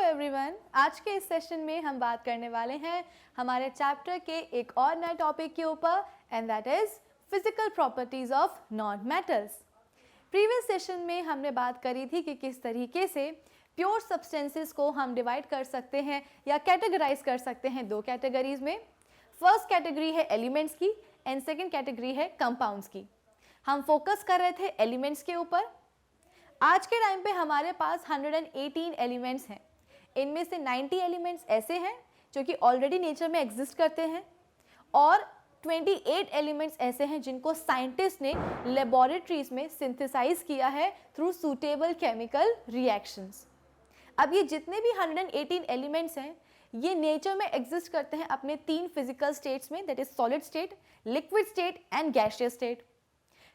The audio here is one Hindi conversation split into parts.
एवरीवन, आज के इस सेशन में हम बात करने वाले हैं हमारे चैप्टर के एक और नए टॉपिक के ऊपर and that is physical properties of non metals. Previous session में हमने बात करी थी कि किस तरीके से प्योर सब्सटेंसेस को हम डिवाइड कर सकते हैं या कैटेगराइज कर सकते हैं दो कैटेगरीज में। फर्स्ट कैटेगरी है एलिमेंट्स की एंड सेकेंड कैटेगरी है कंपाउंड्स की। हम फोकस कर रहे थे एलिमेंट्स के ऊपर। आज के टाइम पे हमारे पास 118 एलिमेंट्स हैं। इनमें से 90 एलिमेंट्स ऐसे हैं जो कि ऑलरेडी नेचर में एग्जिस्ट करते हैं और 28 एलिमेंट्स ऐसे हैं जिनको साइंटिस्ट ने लेबोरेटरीज में सिंथेसाइज किया है थ्रू सूटेबल केमिकल रिएक्शंस। अब ये जितने भी 118 एलिमेंट्स हैं ये नेचर में एग्जिस्ट करते हैं अपने तीन फिजिकल स्टेट्स में, that is solid state, liquid state and gaseous state.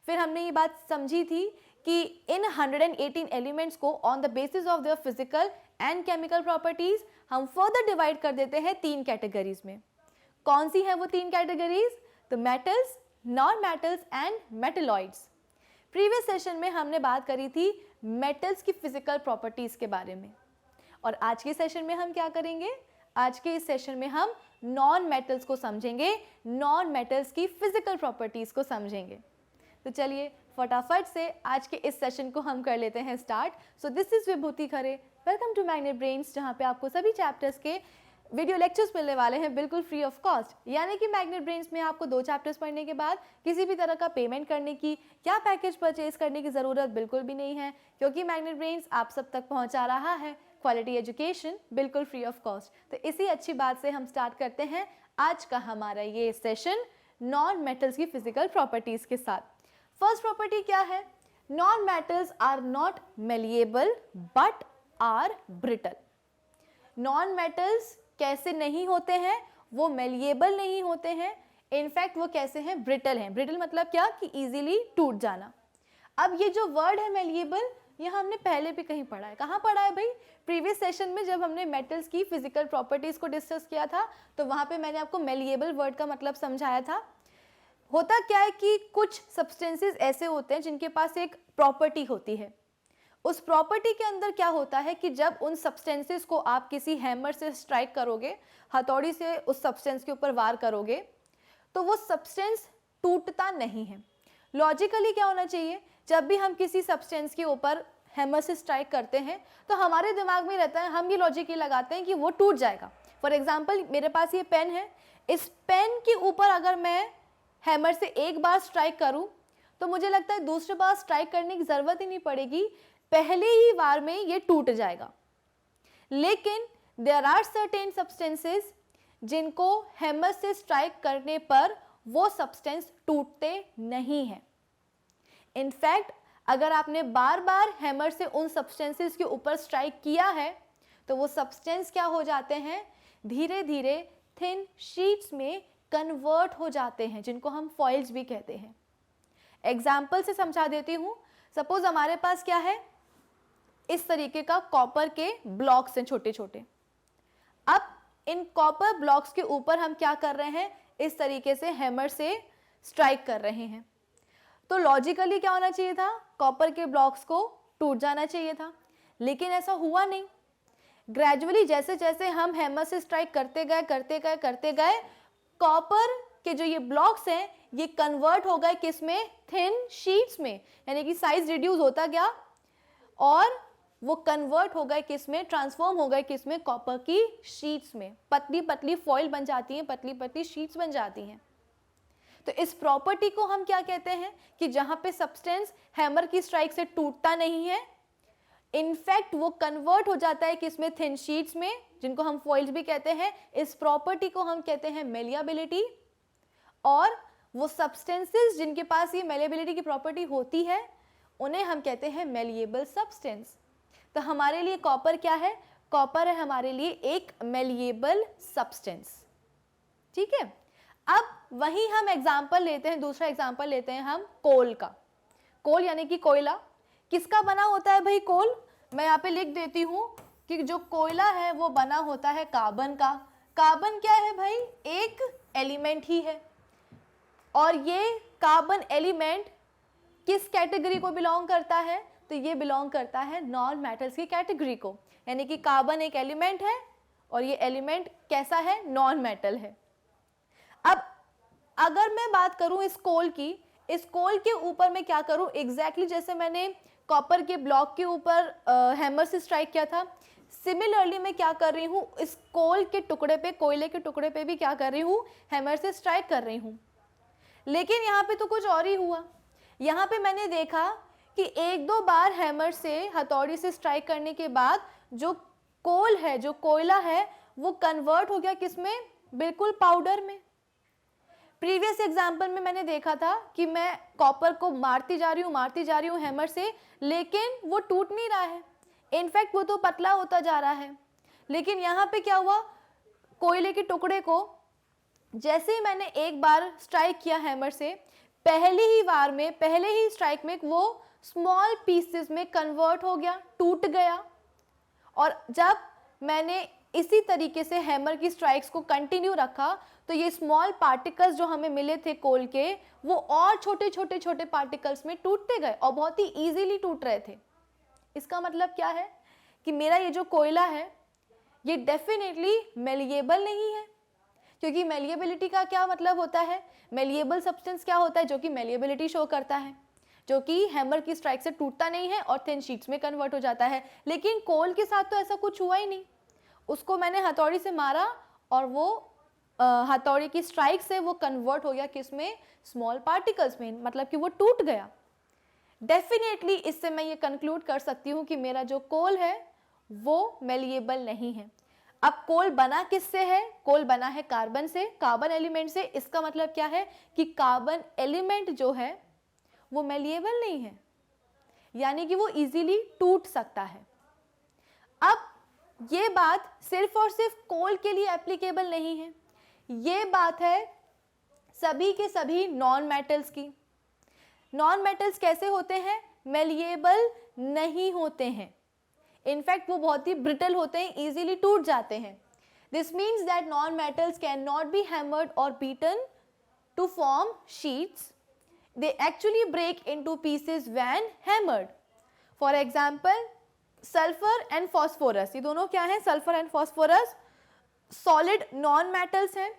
फिर हमने ये बात समझी थी कि इन 118 एलिमेंट्स को on the basis of their physical and chemical properties हम फर्दर डिवाइड कर देते हैं तीन कैटेगरीज में। कौन सी है वो तीन categories? The metals, non metals and metalloids. Previous session में हमने बात करी थी मेटल्स की फिजिकल प्रॉपर्टीज के बारे में और आज के सेशन में हम क्या करेंगे? आज के इस सेशन में हम नॉन मेटल्स को समझेंगे, नॉन मेटल्स की फिजिकल प्रॉपर्टीज को समझेंगे। तो चलिए फटाफट से आज के इस सेशन को हम कर लेते हैं start. So this is Vibhuti Khare, welcome to Magnet Brains, जहाँ पे आपको सभी चैप्टर्स के वीडियो लेक्चर्स मिलने वाले हैं बिल्कुल फ्री ऑफ कॉस्ट। यानी कि मैग्नेट ब्रेन्स में आपको 2 चैप्टर्स पढ़ने के बाद किसी भी तरह का पेमेंट करने की या पैकेज परचेज करने की ज़रूरत बिल्कुल भी नहीं है, क्योंकि मैग्नेट ब्रेन्स आप सब तक पहुँचा रहा है क्वालिटी एजुकेशन बिल्कुल फ्री ऑफ कॉस्ट। तो इसी अच्छी बात से हम स्टार्ट करते हैं आज का हमारा ये सेशन नॉन मेटल्स की फिजिकल प्रॉपर्टीज़ के साथ। फर्स्ट प्रॉपर्टी क्या है? Non metals are not malleable but are brittle. Non metals कैसे नहीं होते हैं? वो मेलिएबल नहीं होते हैं, इनफैक्ट वो कैसे हैं? ब्रिटल हैं। ब्रिटल मतलब क्या? कि इजीली टूट जाना। अब ये जो वर्ड है मेलिएबल, ये हमने पहले भी कहीं पढ़ा है। कहाँ पढ़ा है भाई? प्रीवियस सेशन में जब हमने मेटल्स की फिजिकल प्रॉपर्टीज को डिस्कस किया था तो वहाँ पे मैंने आपको मेलिएबल वर्ड का मतलब समझाया था। होता क्या है कि कुछ सब्सटेंसेस ऐसे होते हैं जिनके पास एक प्रॉपर्टी होती है। उस प्रॉपर्टी के अंदर क्या होता है कि जब उन सब्सटेंसेस को आप किसी हैमर से स्ट्राइक करोगे, हथौड़ी से उस सब्सटेंस के ऊपर वार करोगे, तो वो सब्सटेंस टूटता नहीं है। लॉजिकली क्या होना चाहिए? जब भी हम किसी सब्सटेंस के ऊपर हैमर से स्ट्राइक करते हैं तो हमारे दिमाग में रहता है, हम ये लॉजिक ये लगाते हैं कि वो टूट जाएगा। फॉर एग्जाम्पल, मेरे पास ये पेन है, इस पेन के ऊपर अगर मैं हैमर से एक बार स्ट्राइक करूं तो मुझे लगता है दूसरी बार स्ट्राइक करने की ज़रूरत ही नहीं पड़ेगी, पहले ही बार में ये टूट जाएगा। लेकिन देयर आर सर्टेन सब्सटेंसेस जिनको हैमर से स्ट्राइक करने पर वो सब्सटेंस टूटते नहीं हैं। इनफैक्ट अगर आपने बार बार हैमर से उन सब्सटेंसेस के ऊपर स्ट्राइक किया है तो वो सब्सटेंस क्या हो जाते हैं? धीरे धीरे थिन शीट्स में कन्वर्ट हो जाते हैं, जिनको हम फॉइल्स भी कहते हैं। एग्जाम्पल से समझा देती हूँ। सपोज हमारे पास क्या है? इस तरीके का कॉपर के ब्लॉक्स हैं छोटे छोटे। अब इन कॉपर ब्लॉक्स के ऊपर हम क्या कर रहे हैं? इस तरीके से हैमर से स्ट्राइक कर रहे हैं। तो लॉजिकली क्या होना चाहिए था? कॉपर के ब्लॉक्स को टूट जाना चाहिए था, लेकिन ऐसा हुआ नहीं। ग्रेजुअली जैसे जैसे हम हैमर से स्ट्राइक करते गए कॉपर के जो ये ब्लॉक्स हैं ये कन्वर्ट हो गए किस में? थिन शीट्स में। यानी कि साइज रिड्यूस होता गया और वो कन्वर्ट हो गए किस में? ट्रांसफॉर्म हो गए किस में? कॉपर की शीट्स में। पतली पतली फॉइल बन जाती हैं, पतली पतली शीट्स बन जाती हैं। तो इस प्रॉपर्टी को हम क्या कहते हैं? कि जहां पे सब्सटेंस हैमर की स्ट्राइक से टूटता नहीं है, इनफैक्ट वो कन्वर्ट हो जाता है किसमें? थिन शीट्स में, जिनको हम फॉइल्स भी कहते हैं। इस प्रॉपर्टी को हम कहते हैं मेलिएबिलिटी। और वो सब्सटेंसेस जिनके पास ये मेलिएबिलिटी की प्रॉपर्टी होती है उन्हें हम कहते हैं मेलिएबल सब्सटेंस। तो हमारे लिए कॉपर क्या है? कॉपर है हमारे लिए एक मेलिएबल सब्सटेंस। ठीक है। अब वही हम एग्जाम्पल लेते हैं, दूसरा एग्जाम्पल लेते हैं हम कोल का। कोल यानी कि कोयला किसका बना होता है भाई? कोल। मैं यहाँ पे लिख देती हूँ कि जो कोयला है वो बना होता है कार्बन का। कार्बन क्या है भाई? एक एलिमेंट ही है। और ये कार्बन एलिमेंट किस कैटेगरी को बिलोंग करता है? तो ये बिलोंग करता है नॉन मेटल्स की कैटेगरी को। यानी कि कार्बन एक एलिमेंट है और ये एलिमेंट कैसा है, नॉन मेटल है। अब अगर मैं बात करूं इस कोल की, इस कोल के ऊपर मैं क्या करूं, एग्जैक्टली जैसे मैंने कॉपर के ब्लॉक के ऊपर हैमर से स्ट्राइक किया था, सिमिलरली मैं क्या कर रही हूँ, इस कोल के टुकड़े पे, कोयले के टुकड़े पे भी क्या कर रही हूँ, हैमर से स्ट्राइक कर रही हूँ। लेकिन यहाँ पे तो कुछ और ही हुआ। यहाँ पे मैंने देखा कि एक दो बार हैमर से, हथौड़ी से स्ट्राइक करने के बाद जो कोल है, जो कोयला है, वो कन्वर्ट हो गया किसमें, बिल्कुल पाउडर में। प्रीवियस एग्जाम्पल में मैंने देखा था कि मैं कॉपर को मारती जा रही हूँ हैमर से, लेकिन वो टूट नहीं रहा है, इनफैक्ट वो तो पतला होता जा रहा है। लेकिन यहाँ पे क्या हुआ, कोयले के टुकड़े को जैसे ही मैंने एक बार स्ट्राइक किया हैमर से, पहले ही बार में, पहले ही स्ट्राइक में वो स्मॉल पीसेस में कन्वर्ट हो गया, टूट गया। और जब मैंने इसी तरीके से हैमर की स्ट्राइक्स को कंटिन्यू रखा तो ये स्मॉल पार्टिकल्स जो हमें मिले थे कोल के, वो और छोटे छोटे छोटे पार्टिकल्स में टूटते गए और बहुत ही इजीली टूट रहे थे। इसका मतलब क्या है कि मेरा ये जो कोयला है ये डेफिनेटली मेलिएबल नहीं है, क्योंकि मेलिएबिलिटी का क्या मतलब होता है, मेलिएबल सब्सटेंस क्या होता है, जो कि मेलिएबिलिटी शो करता है, जो कि हैमर की स्ट्राइक से टूटता नहीं है और थिन शीट्स में कन्वर्ट हो जाता है। लेकिन कोल के साथ तो ऐसा कुछ हुआ ही नहीं, उसको मैंने हथौड़ी से मारा और वो हथौड़ी की स्ट्राइक से वो कन्वर्ट हो गया किसमें, स्मॉल पार्टिकल्स में, मतलब कि वो टूट गया। डेफिनेटली इससे मैं ये कंक्लूड कर सकती हूँ कि मेरा जो कोल है वो मेलिएबल नहीं है। अब कोल बना किससे है, कोल बना है कार्बन से, कार्बन एलिमेंट से। इसका मतलब क्या है कि कार्बन एलिमेंट जो है वो मेलिएबल नहीं है, यानी कि वो इजीली टूट सकता है। अब ये बात सिर्फ और सिर्फ कोल के लिए एप्लीकेबल नहीं है, ये बात है सभी के सभी नॉन मेटल्स की। नॉन मेटल्स कैसे होते हैं, मेलिएबल नहीं होते हैं, इनफैक्ट वो बहुत ही ब्रिटल होते हैं, इजीली टूट जाते हैं। This means that non metals can not be hammered और beaten to form sheets, they actually break into pieces when hammered. For example, sulfur and phosphorus, ये दोनों क्या हैं, sulfur and phosphorus solid non metals हैं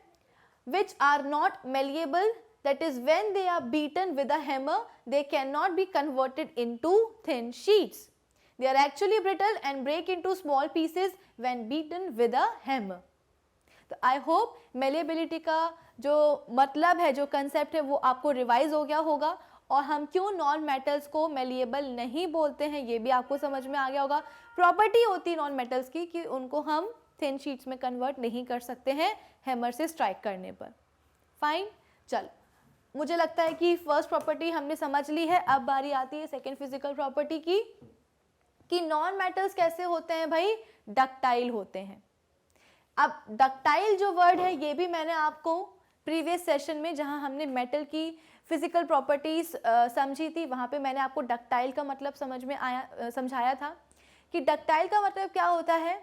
which are not malleable, that is when they are beaten with a hammer they cannot be converted into thin sheets, they are actually brittle and break into small pieces when beaten with a hammer. तो आई होप मेलिएबिलिटी का जो मतलब है, जो कंसेप्ट है, वो आपको रिवाइज हो गया होगा और हम क्यों नॉन मेटल्स को मेलिएबल नहीं बोलते हैं ये भी आपको समझ में आ गया होगा। प्रॉपर्टी होती है नॉन मेटल्स की कि उनको हम थिन शीट्स में कन्वर्ट नहीं कर सकते हैं हैमर से स्ट्राइक करने पर। फाइन, चल मुझे लगता है कि फर्स्ट प्रॉपर्टी हमने समझ ली है। अब बारी आती है सेकेंड फिजिकल प्रॉपर्टी की कि नॉन मेटल्स कैसे होते हैं भाई, डक्टाइल होते हैं। अब डक्टाइल जो वर्ड है ये भी मैंने आपको प्रीवियस सेशन में, जहां हमने मेटल की फिजिकल प्रॉपर्टीज समझी थी, वहां पे मैंने आपको डक्टाइल का मतलब समझाया था कि डक्टाइल का मतलब क्या होता है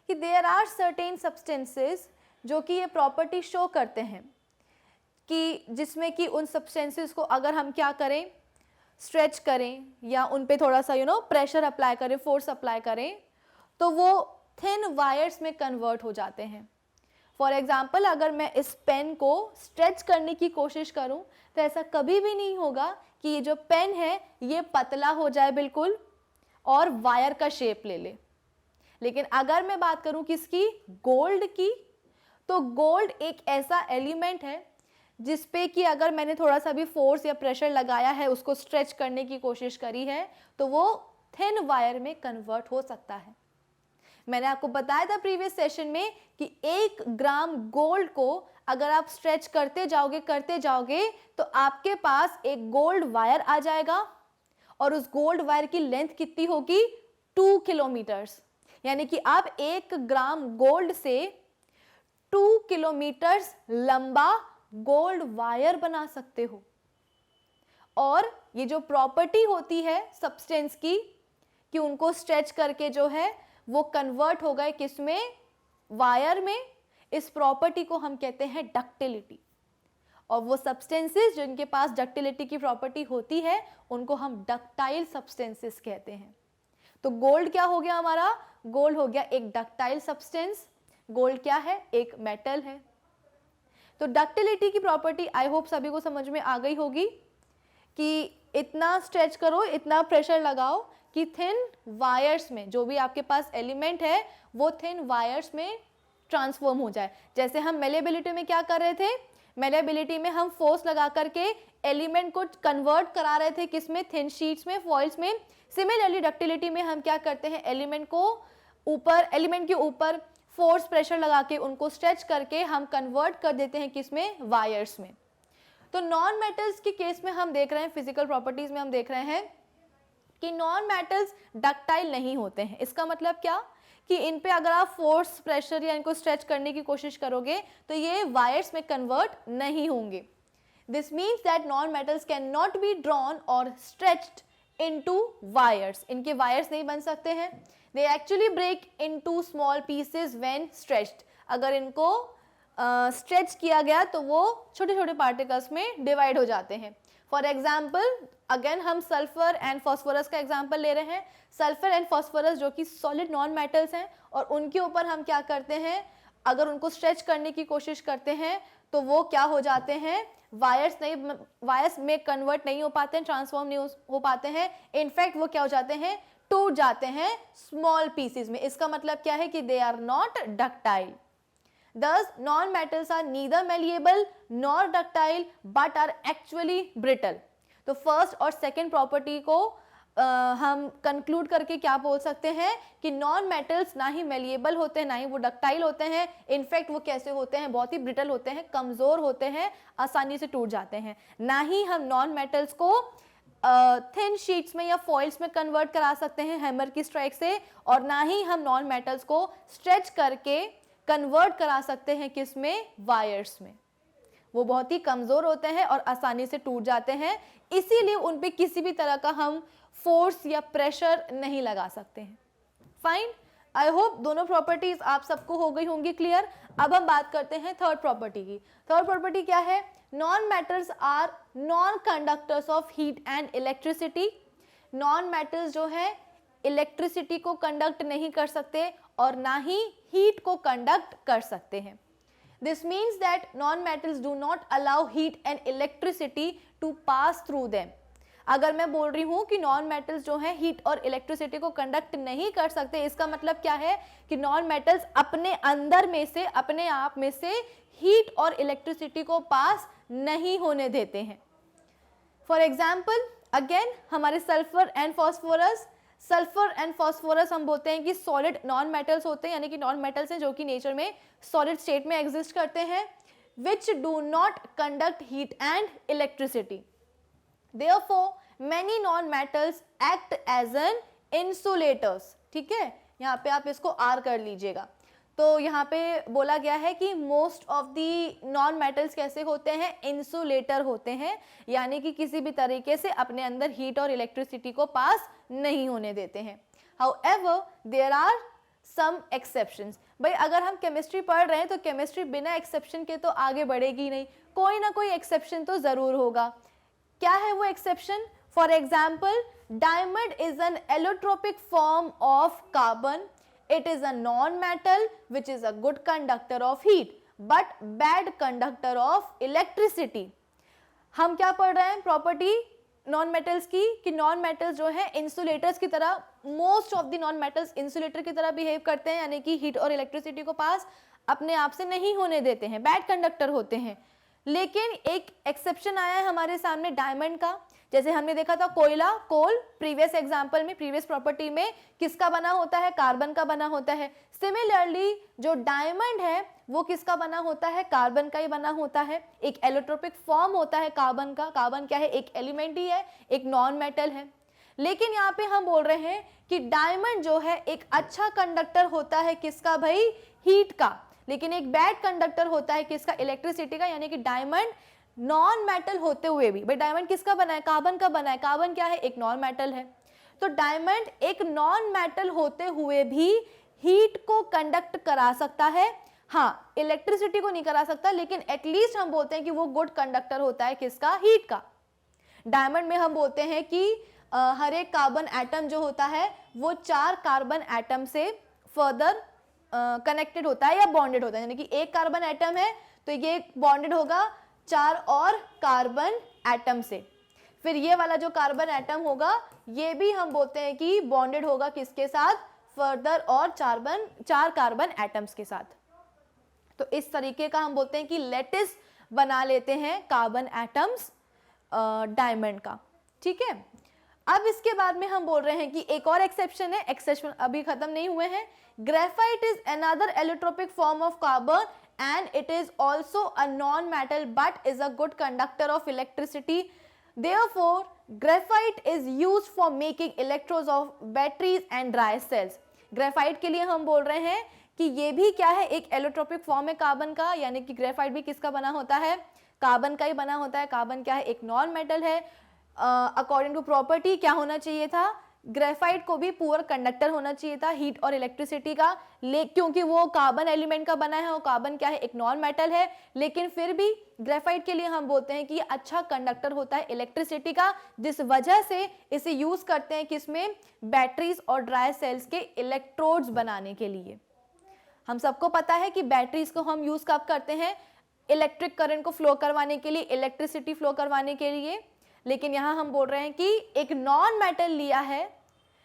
कि देयर आर सर्टेन सब्सटेंसेस जो कि ये प्रॉपर्टी शो करते हैं कि जिसमें कि उन सब्सटेंसेस को अगर हम क्या करें, स्ट्रेच करें या उन पे थोड़ा सा प्रेशर अप्लाई करें, फोर्स अप्लाई करें, तो वो थिन वायर्स में कन्वर्ट हो जाते हैं। फॉर एग्जाम्पल, अगर मैं इस पेन को स्ट्रेच करने की कोशिश करूं तो ऐसा कभी भी नहीं होगा कि ये जो पेन है ये पतला हो जाए बिल्कुल और वायर का शेप ले ले। लेकिन अगर मैं बात करूं किसकी, गोल्ड की, तो गोल्ड एक ऐसा एलिमेंट है जिसपे कि अगर मैंने थोड़ा सा भी फोर्स या प्रेशर लगाया है, उसको स्ट्रेच करने की कोशिश करी है, तो वो थिन वायर में कन्वर्ट हो सकता है। मैंने आपको बताया था प्रीवियस सेशन में कि 1 ग्राम गोल्ड को अगर आप स्ट्रेच करते जाओगे तो आपके पास एक गोल्ड वायर आ जाएगा और उस गोल्ड वायर की लेंथ कितनी होगी, 2 किलोमीटर्स। यानी कि आप 1 ग्राम गोल्ड से 2 किलोमीटर्स लंबा गोल्ड वायर बना सकते हो। और ये जो प्रॉपर्टी होती है सब्सटेंस की कि उनको स्ट्रेच करके जो है वो कन्वर्ट हो गए किसमें, वायर में, इस प्रॉपर्टी को हम कहते हैं डक्टिलिटी। और वो सब्सटेंसेस जिनके पास डक्टिलिटी की प्रॉपर्टी होती है उनको हम डक्टाइल सब्सटेंसेस कहते हैं। तो गोल्ड क्या हो गया हमारा, गोल्ड हो गया एक डक्टाइल सब्सटेंस, गोल्ड क्या है, एक मेटल है। तो डक्टिलिटी की प्रॉपर्टी आई होप सभी को समझ में आ गई होगी कि इतना स्ट्रेच करो, इतना प्रेशर लगाओ कि थिन वायर्स में जो भी आपके पास एलिमेंट है वो थिन वायर्स में ट्रांसफॉर्म हो जाए। जैसे हम मेलेबिलिटी में क्या कर रहे थे, मेलेबिलिटी में हम फोर्स लगा करके एलिमेंट को कन्वर्ट करा रहे थे किसमें, थिन शीट्स में, फॉइल्स में। सिमिलरली डक्टिलिटी में हम क्या करते हैं, एलिमेंट के ऊपर फोर्स प्रेशर लगा के उनको स्ट्रेच करके हम कन्वर्ट कर देते हैं किसमें, वायर्स में। तो नॉन मेटल्स के केस में हम देख रहे हैं, फिजिकल प्रॉपर्टीज में हम देख रहे हैं कि नॉन मेटल्स डक्टाइल नहीं होते हैं। इसका मतलब क्या कि इन पे अगर आप फोर्स प्रेशर या इनको स्ट्रेच करने की कोशिश करोगे तो ये वायर्स में कन्वर्ट नहीं होंगे। This means that non metals can not be drawn और स्ट्रेच्ड इनटू वायर्स। इनके वायर्स नहीं बन सकते हैं। They actually break into small pieces when stretched. अगर इनको स्ट्रेच किया गया तो वो छोटे छोटे पार्टिकल्स में डिवाइड हो जाते हैं। फॉर एग्जाम्पल अगेन हम सल्फर एंड फॉस्फोरस का एग्जाम्पल ले रहे हैं। सल्फर एंड फॉस्फोरस जो कि सॉलिड नॉन मेटल्स हैं और उनके ऊपर हम क्या करते हैं, अगर उनको स्ट्रेच करने की कोशिश करते हैं तो वो क्या हो जाते हैं, वायर्स में कन्वर्ट नहीं हो पाते हैं, ट्रांसफॉर्म नहीं हो पाते हैं। इनफैक्ट वो क्या हो जाते हैं, टूट जाते हैं स्मॉल पीसेस में। इसका मतलब क्या है कि they are not ductile. Thus, non-metals are neither malleable nor ductile but are actually brittle. तो फर्स्ट और सेकेंड प्रॉपर्टी को हम कंक्लूड करके क्या बोल सकते हैं कि नॉन मेटल्स ना ही मेलिएबल होते हैं ना ही वो डक्टाइल होते हैं। इनफैक्ट वो कैसे होते हैं, बहुत ही ब्रिटल होते हैं, कमज़ोर होते हैं, आसानी से टूट जाते हैं। ना ही हम नॉन मेटल्स को थिन शीट्स में या फॉइल्स में कन्वर्ट करा सकते हैं हैमर की स्ट्राइक से, और ना ही हम नॉन मेटल्स को स्ट्रेच करके कन्वर्ट करा सकते हैं किस में, वायर्स में। वो बहुत ही कमज़ोर होते हैं और आसानी से टूट जाते हैं, इसीलिए उन पे किसी भी तरह का हम फोर्स या प्रेशर नहीं लगा सकते हैं। फाइन, आई होप दोनों प्रॉपर्टीज आप सबको हो गई होंगी क्लियर। अब हम बात करते हैं थर्ड प्रॉपर्टी की। थर्ड प्रॉपर्टी क्या है, non metals are non conductors of heat and electricity. Non metals जो है इलेक्ट्रिसिटी को कंडक्ट नहीं कर सकते और ना ही हीट को कंडक्ट कर सकते हैं। This means that non-metals do not allow heat and electricity to pass through them. अगर मैं बोल रही हूँ कि नॉन मेटल्स जो है हीट और इलेक्ट्रिसिटी को कंडक्ट नहीं कर सकते, इसका मतलब क्या है कि नॉन मेटल्स अपने अंदर में से, अपने आप में से हीट और इलेक्ट्रिसिटी को पास नहीं होने देते हैं। फॉर एग्जाम्पल अगेन हमारे सल्फर एंड फॉस्फोरस हम बोलते हैं कि सॉलिड नॉन मेटल्स होते हैं, यानी कि नॉन मेटल्स हैं जो कि नेचर में सॉलिड स्टेट में एग्जिस्ट करते हैं, which do not conduct heat and electricity. Therefore many non metals act as an insulators. ठीक है, यहाँ पे आप इसको आर कर लीजिएगा। तो यहाँ पे बोला गया है कि most of the non metals कैसे होते हैं, इंसुलेटर होते हैं, यानी कि किसी भी तरीके से अपने अंदर हीट और इलेक्ट्रिसिटी को पास नहीं होने देते हैं। However there are some exceptions. भाई अगर हम केमिस्ट्री पढ़ रहे हैं तो केमिस्ट्री बिना एक्सेप्शन के तो आगे बढ़ेगी नहीं, कोई ना कोई एक्सेप्शन तो जरूर होगा। क्या है वो exception? For example diamond is an allotropic form of carbon. It is a non-metal which is a good conductor of heat but bad conductor of electricity. हम क्या पढ़ रहे हैं प्रॉपर्टी नॉन मेटल्स की कि नॉन मेटल्स जो है इंसुलेटर्स की तरह, most of the non metals insulator की तरह बिहेव करते हैं, यानी कि हीट और इलेक्ट्रिसिटी को पास अपने आप से नहीं होने देते हैं, बैड कंडक्टर होते हैं। लेकिन एक एक्सेप्शन आया है हमारे सामने डायमंड का। जैसे हमने देखा था कोयला, कोल, प्रीवियस एग्जांपल में, प्रीवियस प्रॉपर्टी में किसका बना होता है, कार्बन का बना होता है। सिमिलरली जो डायमंड है वो किसका बना होता है, कार्बन का ही बना होता है। एक एलोट्रोपिक फॉर्म होता है कार्बन का। कार्बन क्या है, एक एलिमेंट ही है, एक नॉन मेटल है। लेकिन यहाँ पे हम बोल रहे हैं कि डायमंड जो है एक अच्छा कंडक्टर होता है किसका भाई, हीट का, लेकिन एक बैड कंडक्टर होता है किसका, इलेक्ट्रिसिटी का। यानी कि डायमंड नॉन मेटल होते हुए भी, भाई डायमंड किसका बना है, कार्बन का बना है। कार्बन क्या है, एक नॉन मेटल है। तो डायमंड एक नॉन मेटल होते हुए भी हीट को कंडक्ट करा सकता है। हाँ, इलेक्ट्रिसिटी को नहीं करा सकता, लेकिन एटलीस्ट हम बोलते हैं कि वो गुड कंडक्टर होता है किसका, हीट का। डायमंड में हम बोलते हैं कि हर एक कार्बन एटम जो होता है वो 4 कार्बन एटम से फर्दर कनेक्टेड होता है या बॉन्डेड होता है, यानी कि एक कार्बन एटम है तो ये बॉन्डेड होगा 4 और कार्बन एटम से, फिर ये वाला जो कार्बन एटम होगा ये भी हम बोलते हैं कि बॉन्डेड होगा किसके साथ, फर्दर और 4 कार्बन एटम्स के साथ। तो इस तरीके का हम बोलते हैं कि लेटिस बना लेते हैं कार्बन एटम्स डायमंड का, ठीक है। अब इसके बाद में हम बोल रहे हैं कि एक और एक्सेप्शन है, एक्सेप्शन अभी खत्म नहीं हुए हैं। Graphite is another allotropic form of carbon and it is also a non-metal but is a good conductor of electricity. Therefore, graphite is used for making electrodes of batteries and dry cells. Graphite के लिए हम बोल रहे हैं कि ये भी क्या है, एक एलोट्रोपिक फॉर्म है कार्बन का, यानी कि ग्रेफाइट भी किसका बना होता है, कार्बन का ही बना होता है। कार्बन क्या है, एक नॉन मेटल है। अकॉर्डिंग टू प्रॉपर्टी क्या होना चाहिए था, ग्रेफाइट को भी पुअर कंडक्टर होना चाहिए था हीट और इलेक्ट्रिसिटी का, क्योंकि वो कार्बन एलिमेंट का बना है और कार्बन क्या है, एक नॉन मेटल है। लेकिन फिर भी ग्रेफाइट के लिए हम बोलते हैं कि ये अच्छा कंडक्टर होता है इलेक्ट्रिसिटी का, जिस वजह से इसे यूज करते हैं किसमें, बैटरीज और ड्राई सेल्स के इलेक्ट्रोड्स बनाने के लिए। हम सबको पता है कि बैटरीज को हम यूज कब करते हैं, इलेक्ट्रिक करंट को फ्लो करवाने के लिए, इलेक्ट्रिसिटी फ्लो करवाने के लिए। लेकिन यहाँ हम बोल रहे हैं कि एक नॉन मेटल लिया है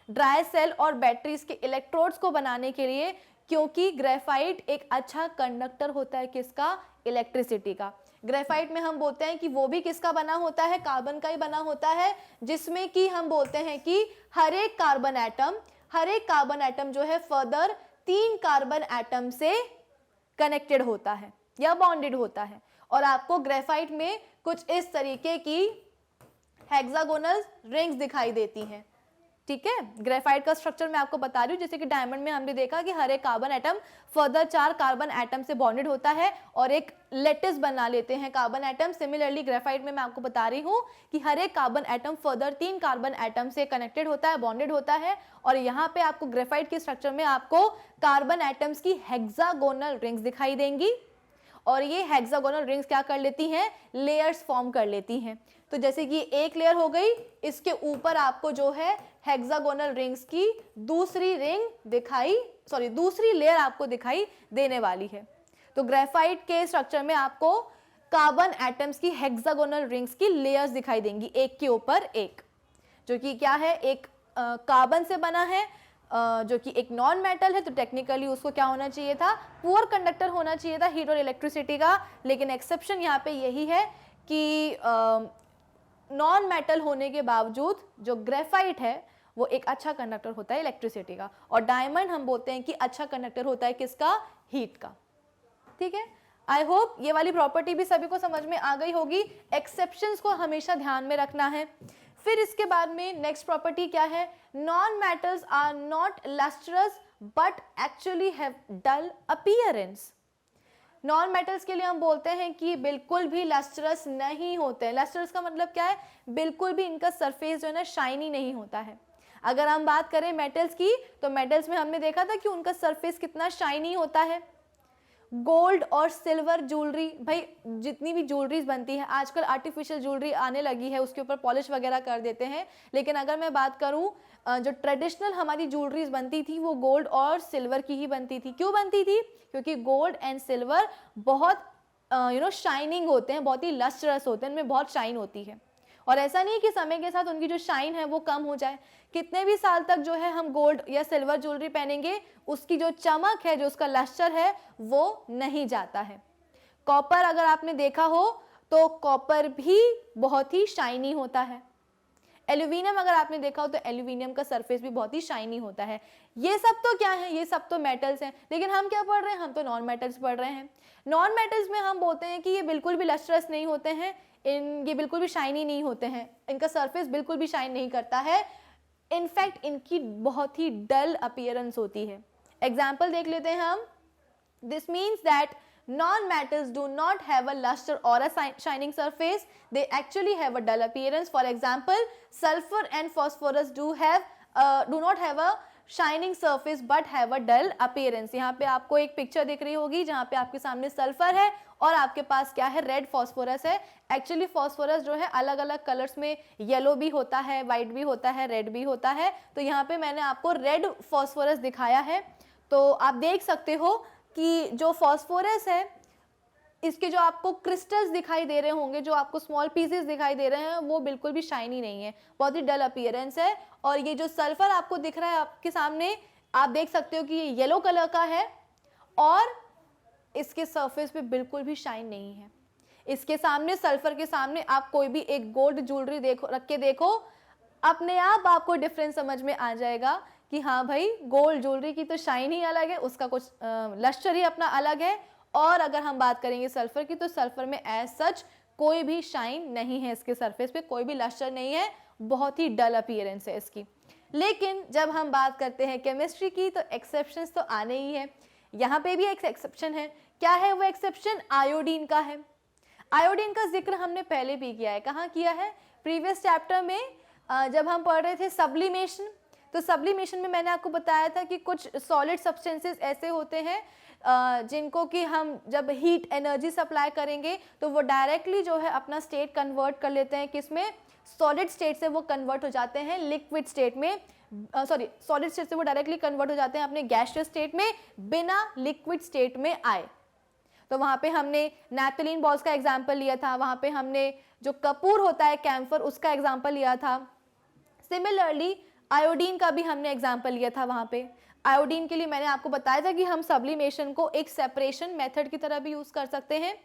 ड्राई सेल और बैटरीज के इलेक्ट्रोड्स को बनाने के लिए, क्योंकि ग्रेफाइट एक अच्छा कंडक्टर होता है किसका, इलेक्ट्रिसिटी का। ग्रेफाइट में हम बोलते हैं कि वो भी किसका बना होता है, कार्बन का ही बना होता है, जिसमें कि हम बोलते हैं कि हर एक कार्बन एटम जो है फर्दर 3 कार्बन एटम से कनेक्टेड होता है या बॉन्डेड होता है। और आपको ग्रेफाइट में कुछ इस तरीके की हेक्सागोनल रिंग्स दिखाई देती हैं, ठीक है। ग्रेफाइट का स्ट्रक्चर मैं आपको बता रही हूँ, जैसे कि डायमंड में हमने देखा कि हर एक carbon atom further 4 carbon atom से बॉन्डेड होता है और एक लेटिस बना लेते हैं कार्बन एटम। सिमिलरली ग्रेफाइट में मैं आपको बता रही हूँ कि हर एक carbon atom further 3 carbon atom से कनेक्टेड होता है, बॉन्डेड होता है। और यहाँ पे आपको ग्रेफाइट के स्ट्रक्चर में आपको कार्बन एटम्स की हेक्सागोनल रिंग्स दिखाई देंगी, और ये हेक्सागोनल रिंग्स क्या कर लेती हैं, लेयर्स फॉर्म कर लेती हैं। तो जैसे कि एक लेयर हो गई, इसके ऊपर आपको जो है हेक्सागोनल रिंग्स की दूसरी लेयर आपको दिखाई देने वाली है। तो ग्रेफाइट के स्ट्रक्चर में आपको कार्बन एटम्स की हेक्सागोनल रिंग्स की लेयर्स दिखाई देंगी, एक के ऊपर एक, जो कि क्या है, एक कार्बन से बना है, जो कि एक नॉन मेटल है। तो टेक्निकली उसको क्या होना चाहिए था, पुअर कंडक्टर होना चाहिए था हीट और इलेक्ट्रिसिटी का। लेकिन एक्सेप्शन यहाँ पे यही है कि नॉन मेटल होने के बावजूद जो ग्रेफाइट है वो एक अच्छा कंडक्टर होता है इलेक्ट्रिसिटी का, और डायमंड हम बोलते हैं कि अच्छा कंडक्टर होता है किसका, हीट का, ठीक है। आई होप ये वाली प्रॉपर्टी भी सभी को समझ में आ गई होगी। एक्सेप्शंस को हमेशा ध्यान में रखना है। फिर इसके बाद में नेक्स्ट प्रॉपर्टी क्या है, non metals are not lustrous but actually have dull appearance. Non metals के लिए हम बोलते हैं कि बिल्कुल भी लस्ट्रस नहीं होते हैं। लस्ट्रस का मतलब क्या है, बिल्कुल भी इनका सरफेस जो है ना शाइनी नहीं होता है। अगर हम बात करें मेटल्स की, तो मेटल्स में हमने देखा था कि उनका सरफेस कितना शाइनी होता है। गोल्ड और सिल्वर ज्वेलरी, भाई जितनी भी ज्वेलरीज बनती है आजकल आर्टिफिशियल ज्वेलरी आने लगी है, उसके ऊपर पॉलिश वगैरह कर देते हैं। लेकिन अगर मैं बात करूं, जो ट्रेडिशनल हमारी ज्वेलरीज बनती थी वो गोल्ड और सिल्वर की ही बनती थी। क्यों बनती थी, क्योंकि गोल्ड एंड सिल्वर बहुत शाइनिंग होते हैं, बहुत ही लस्ट्रस होते हैं, इनमें बहुत शाइन होती है। और ऐसा नहीं है कि समय के साथ उनकी जो शाइन है वो कम हो जाए, कितने भी साल तक जो है हम गोल्ड या सिल्वर ज्वेलरी पहनेंगे, उसकी जो चमक है, जो उसका लस्टर है, वो नहीं जाता है। कॉपर अगर आपने देखा हो तो कॉपर भी बहुत ही शाइनी होता है। एल्यूमिनियम अगर आपने देखा हो तो एल्यूमिनियम का सरफेस भी बहुत ही शाइनी होता है। ये सब तो क्या है, ये सब तो मेटल्स हैं। लेकिन हम क्या पढ़ रहे हैं, हम तो नॉन मेटल्स पढ़ रहे हैं। नॉन मेटल्स में हम बोलते हैं कि ये बिल्कुल भी लस्ट्रस नहीं होते हैं, ये बिल्कुल भी शाइनी नहीं होते हैं, इनका सरफेस बिल्कुल भी शाइन नहीं करता है। इनफैक्ट इनकी बहुत ही डल अपीयरेंस होती है। एग्जाम्पल देख लेते हैं हम। This means that non-metals do not have a luster or a shining surface, they actually have a dull appearance. For example, sulfur and phosphorus do not have a shining surface but have a dull appearance. यहाँ पे आपको एक पिक्चर दिख रही होगी जहाँ पे आपके सामने सल्फर है और आपके पास क्या है, रेड फॉस्फोरस है। एक्चुअली फॉस्फोरस जो है अलग अलग कलर्स में, येलो भी होता है, वाइट भी होता है, रेड भी होता है। तो यहाँ पे मैंने आपको रेड फॉस्फोरस दिखाया है। तो आप देख सकते हो कि जो फॉस्फोरस है, इसके जो आपको क्रिस्टल्स दिखाई दे रहे होंगे, जो आपको स्मॉल पीसेस दिखाई दे रहे हैं, वो बिल्कुल भी शाइनी नहीं है, बहुत ही डल अपीयरेंस है। और ये जो सल्फर आपको दिख रहा है आपके सामने, आप देख सकते हो कि ये येलो कलर का है और इसके सरफेस पे बिल्कुल भी शाइन नहीं है। इसके सामने, सल्फर के सामने आप कोई भी एक गोल्ड ज्वेलरी देखो, रख के देखो, अपने आप आपको डिफरेंस समझ में आ जाएगा कि हाँ भाई, गोल्ड ज्वेलरी की तो शाइन ही अलग है, उसका कुछ लस्टर ही अपना अलग है। और अगर हम बात करेंगे सल्फर की, तो सल्फर में एज सच कोई भी शाइन नहीं है, इसके सरफेस पे कोई भी लस्टर नहीं है, बहुत ही डल अपीयरेंस है इसकी। लेकिन जब हम बात करते हैं केमिस्ट्री की, तो एक्सेप्शंस तो आने ही है। यहाँ पे भी एक एक्सेप्शन है। क्या है वो एक्सेप्शन? आयोडीन का है। आयोडीन का जिक्र हमने पहले भी किया है। कहाँ किया है? प्रीवियस चैप्टर में जब हम पढ़ रहे थे सब्लिमेशन, तो सब्लिमेशन में मैंने आपको बताया था कि कुछ सॉलिड सब्सटेंसेस ऐसे होते हैं जिनको कि हम जब हीट एनर्जी सप्लाई करेंगे तो वो डायरेक्टली जो है अपना स्टेट कन्वर्ट कर लेते हैं, किसमें? सॉलिड स्टेट से वो कन्वर्ट हो जाते हैं लिक्विड स्टेट में, सॉलिड स्टेट से वो डायरेक्टली कन्वर्ट हो जाते हैं अपने गैसियस स्टेट में, बिना लिक्विड स्टेट में आए। तो वहाँ पे हमने नैप्थलीन बॉल्स का एग्जाम्पल लिया था, वहाँ पे हमने जो कपूर होता है कैम्फर, उसका एग्जाम्पल लिया था। सिमिलरली आयोडीन का भी हमने एग्जाम्पल लिया था। वहाँ पे आयोडीन के लिए मैंने आपको बताया था कि हम सब्लिमेशन को एक सेपरेशन मेथड की तरह भी यूज़ कर सकते हैं।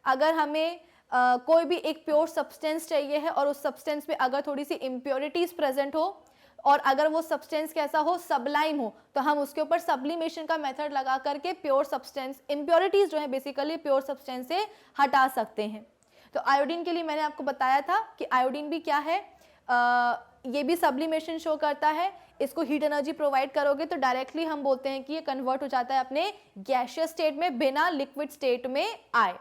अगर हमें कोई भी एक प्योर सब्सटेंस चाहिए है और उस सब्सटेंस में अगर थोड़ी सी इम्प्योरिटीज़ प्रेजेंट हो और अगर वो सब्सटेंस कैसा हो? सब्लाइम हो, तो हम उसके ऊपर सब्लिमेशन का मेथड लगा करके प्योर सब्सटेंस, इम्प्योरिटीज़ जो है बेसिकली प्योर सब्सटेंस से हटा सकते हैं। तो आयोडीन के लिए मैंने आपको बताया था कि आयोडीन भी क्या है, ये भी सब्लिमेशन शो करता है। इसको हीट एनर्जी प्रोवाइड करोगे तो डायरेक्टली हम बोलते हैं कि ये कन्वर्ट हो जाता है अपने गैसियस स्टेट में, बिना लिक्विड स्टेट में आए।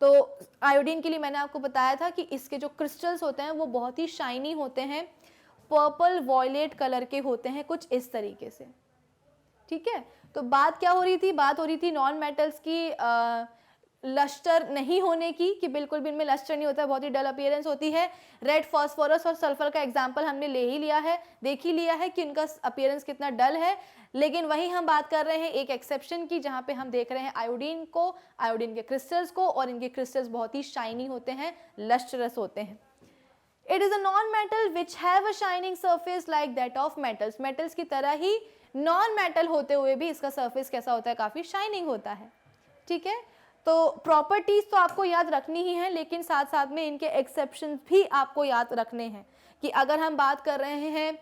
तो आयोडीन के लिए मैंने आपको बताया था कि इसके जो क्रिस्टल्स होते हैं वो बहुत ही शाइनी होते हैं, पर्पल वॉयलेट कलर के होते हैं, कुछ इस तरीके से। ठीक है, तो बात क्या हो रही थी? बात हो रही थी नॉन मेटल्स की लस्टर नहीं होने की, कि बिल्कुल भी इनमें लस्टर नहीं होता है, बहुत ही डल अपीयरेंस होती है। रेड फॉस्फोरस और सल्फर का एग्जांपल हमने ले ही लिया है, देख ही लिया है कि इनका अपीयरेंस कितना डल है। लेकिन वहीं हम बात कर रहे हैं एक एक्सेप्शन की, जहां पे हम देख रहे हैं आयोडीन को, आयोडीन के क्रिस्टल्स को, और इनके क्रिस्टल्स बहुत ही शाइनी होते हैं, लस्टरस होते हैं। It is a non-metal which have a shining surface like that of metals. Metals की तरह ही non-metal होते हुए भी इसका surface कैसा होता है? काफ़ी shining होता है। ठीक है, तो प्रॉपर्टीज तो आपको याद रखनी ही है, लेकिन साथ साथ में इनके एक्सेप्शंस भी आपको याद रखने हैं। कि अगर हम बात कर रहे हैं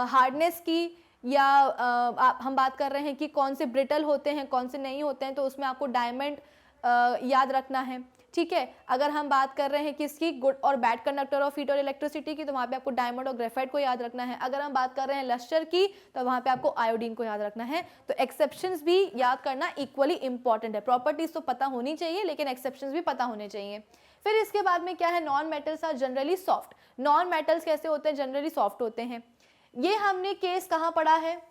हार्डनेस की, या हम बात कर रहे हैं कि कौन से ब्रिटल होते हैं, कौन से नहीं होते हैं, तो उसमें आपको डायमंड याद रखना है। ठीक है, अगर हम बात कर रहे हैं किसकी? गुड और बैड कंडक्टर ऑफ हीट और इलेक्ट्रिसिटी की, तो वहाँ पे आपको डायमंड और ग्रेफाइट को याद रखना है। अगर हम बात कर रहे हैं लस्टर की, तो वहाँ पे आपको आयोडीन को याद रखना है। तो एक्सेप्शंस भी याद करना इक्वली इंपॉर्टेंट है। प्रॉपर्टीज तो पता होनी चाहिए, लेकिन एक्सेप्शंस भी पता होने चाहिए। फिर इसके बाद में क्या है? Non metals are generally soft. Non metals कैसे होते हैं? जनरली सॉफ्ट होते हैं। ये हमने केस कहाँ पढ़ा है?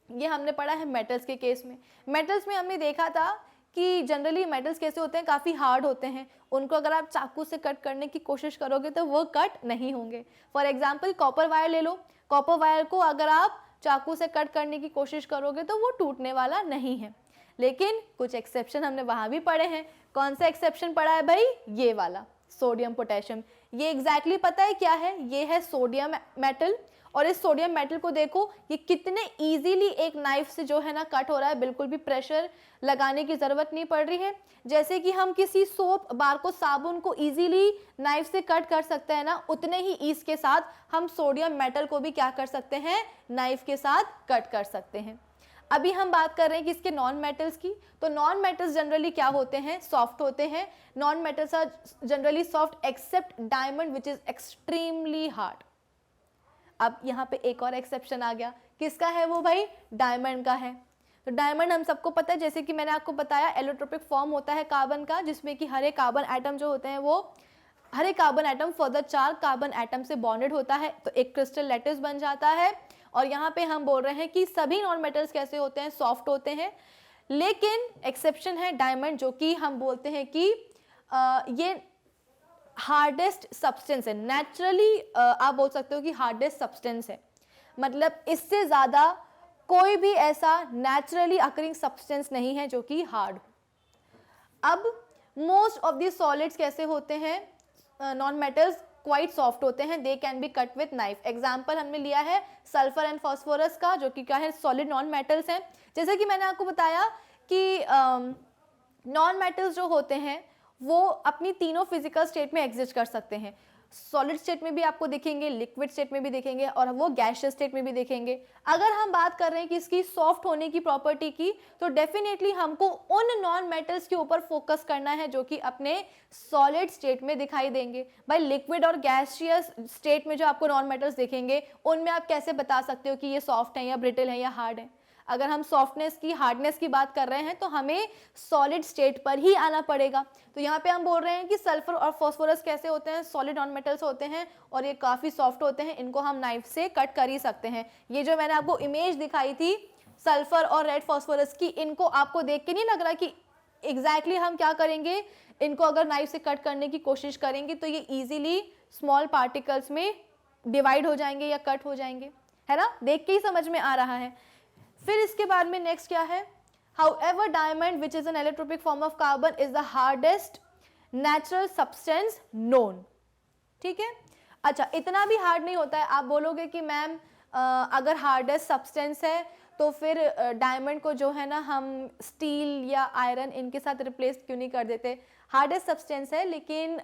ये हमने पढ़ा है मेटल्स के केस में। मेटल्स में हमने देखा था कि जनरली मेटल्स कैसे होते हैं? काफ़ी हार्ड होते हैं, उनको अगर आप चाकू से कट करने की कोशिश करोगे तो वो कट नहीं होंगे। फॉर एग्जांपल कॉपर वायर ले लो, कॉपर वायर को अगर आप चाकू से कट करने की कोशिश करोगे तो वो टूटने वाला नहीं है। लेकिन कुछ एक्सेप्शन हमने वहाँ भी पढ़े हैं। कौन सा एक्सेप्शन पढ़ा है भाई? ये वाला, सोडियम पोटेशियम। ये एग्जैक्टली पता है क्या है? ये है सोडियम मेटल। और इस सोडियम मेटल को देखो, ये कितने इजीली एक नाइफ से जो है ना कट हो रहा है, बिल्कुल भी प्रेशर लगाने की ज़रूरत नहीं पड़ रही है। जैसे कि हम किसी सोप बार को, साबुन को इजीली नाइफ से कट कर सकते हैं ना, उतने ही ईज के साथ हम सोडियम मेटल को भी क्या कर सकते हैं? नाइफ के साथ कट कर सकते हैं। अभी हम बात कर रहे हैं किसके? नॉन मेटल्स की। तो नॉन मेटल्स जनरली क्या होते हैं? सॉफ्ट होते हैं। Non metals are generally soft except diamond which is extremely hard. अब यहाँ पे एक और एक्सेप्शन आ गया, किसका है वो भाई? डायमंड का है। तो डायमंड हम सबको पता है, जैसे कि मैंने आपको बताया, एलोट्रोपिक फॉर्म होता है कार्बन का, जिसमें कि हर एक कार्बन एटम जो होते हैं वो, हर एक carbon atom further 4 carbon atom से बॉन्डेड होता है, तो एक क्रिस्टल लैटिस बन जाता है। और यहाँ पे हम बोल रहे हैं कि सभी नॉन मेटल्स कैसे होते हैं? सॉफ्ट होते हैं। लेकिन एक्सेप्शन है डायमंड, जो कि हम बोलते हैं कि ये हार्डेस्ट सब्सटेंस है। नेचुरली आप बोल सकते हो कि हार्डेस्ट सब्सटेंस है, मतलब इससे ज़्यादा कोई भी ऐसा नेचुरली अकरिंग सब्सटेंस नहीं है जो कि हार्ड हो। अब मोस्ट ऑफ दी सॉलिड्स कैसे होते हैं, नॉन मेटल्स क्वाइट सॉफ्ट होते हैं, they can be cut with knife. Example हमने लिया है सल्फर एंड फॉस्फोरस का, जो कि क्या है, सॉलिड नॉन मेटल्स हैं। जैसे कि मैंने आपको बताया कि नॉन मेटल्स जो होते हैं वो अपनी तीनों फिजिकल स्टेट में एग्जिस्ट कर सकते हैं। सॉलिड स्टेट में भी आपको दिखेंगे, लिक्विड स्टेट में भी दिखेंगे, और वो गैशियस स्टेट में भी दिखेंगे। अगर हम बात कर रहे हैं कि इसकी सॉफ्ट होने की प्रॉपर्टी की, तो डेफिनेटली हमको उन नॉन मेटल्स के ऊपर फोकस करना है जो कि अपने सॉलिड स्टेट में दिखाई देंगे। भाई लिक्विड और गैशियस स्टेट में जो आपको नॉन मेटल्स दिखेंगे, उनमें आप कैसे बता सकते हो कि ये सॉफ्ट है या ब्रिटल है या हार्ड है। अगर हम सॉफ्टनेस की, हार्डनेस की बात कर रहे हैं तो हमें सॉलिड स्टेट पर ही आना पड़ेगा। तो यहाँ पे हम बोल रहे हैं कि सल्फर और फास्फोरस कैसे होते हैं, सॉलिड नॉन मेटल्स होते हैं और ये काफ़ी सॉफ्ट होते हैं, इनको हम नाइफ से कट कर ही सकते हैं। ये जो मैंने आपको इमेज दिखाई थी सल्फर और रेड फास्फोरस की, इनको आपको देख के नहीं लग रहा कि एग्जैक्टली हम क्या करेंगे, इनको अगर नाइफ से कट करने की कोशिश करेंगे तो ये ईजिली स्मॉल पार्टिकल्स में डिवाइड हो जाएंगे या कट हो जाएंगे, है ना, देख के ही समझ में आ रहा है। फिर इसके बाद में नेक्स्ट क्या है, however diamond which is an allotropic form of carbon is the hardest natural substance known। ठीक है, अच्छा इतना भी हार्ड नहीं होता है। आप बोलोगे कि मैम अगर हार्डेस्ट सब्सटेंस है तो फिर डायमंड को जो है ना हम स्टील या आयरन इनके साथ रिप्लेस क्यों नहीं कर देते। हार्डेस्ट सब्सटेंस है, लेकिन